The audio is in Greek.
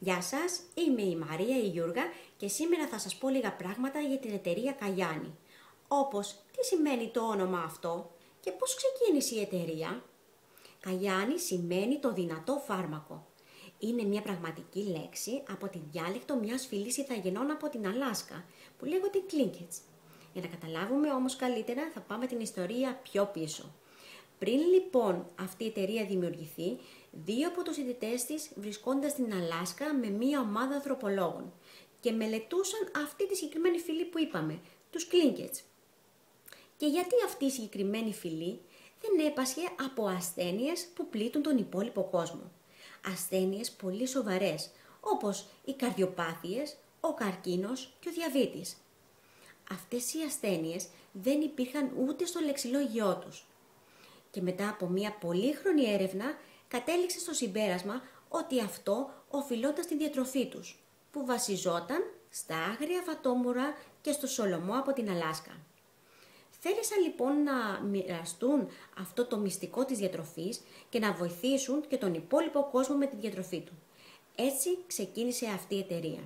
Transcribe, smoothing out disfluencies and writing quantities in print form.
Γεια σας, είμαι η Μαρία η Γιούργα και σήμερα θα σας πω λίγα πράγματα για την εταιρεία Καγιάννη. Όπως, τι σημαίνει το όνομα αυτό και πώς ξεκίνησε η εταιρεία. Καγιάννη σημαίνει το δυνατό φάρμακο. Είναι μια πραγματική λέξη από τη διάλεκτο μιας φυλής ηθαγενών από την Αλάσκα που λέγονται Tlingits. Για να καταλάβουμε όμως καλύτερα θα πάμε την ιστορία πιο πίσω. Πριν λοιπόν αυτή η εταιρεία δημιουργηθεί, δύο από τους ιδρυτές της βρισκόνταν στην Αλάσκα με μία ομάδα ανθρωπολόγων και μελετούσαν αυτή τη συγκεκριμένη φυλή που είπαμε, τους Tlingits. Και γιατί αυτή η συγκεκριμένη φυλή δεν έπασχε από ασθένειες που πλήττουν τον υπόλοιπο κόσμο. Ασθένειες πολύ σοβαρές, όπως οι καρδιοπάθειες, ο καρκίνος και ο διαβήτης. Αυτές οι ασθένειες δεν υπήρχαν ούτε στο λεξιλόγιό τους. Και μετά από μια πολύχρονη έρευνα κατέληξε στο συμπέρασμα ότι αυτό οφειλόταν στη διατροφή τους, που βασιζόταν στα άγρια βατόμουρα και στο σολομό από την Αλάσκα. Θέλησαν λοιπόν να μοιραστούν αυτό το μυστικό της διατροφής και να βοηθήσουν και τον υπόλοιπο κόσμο με τη διατροφή του. Έτσι ξεκίνησε αυτή η εταιρεία.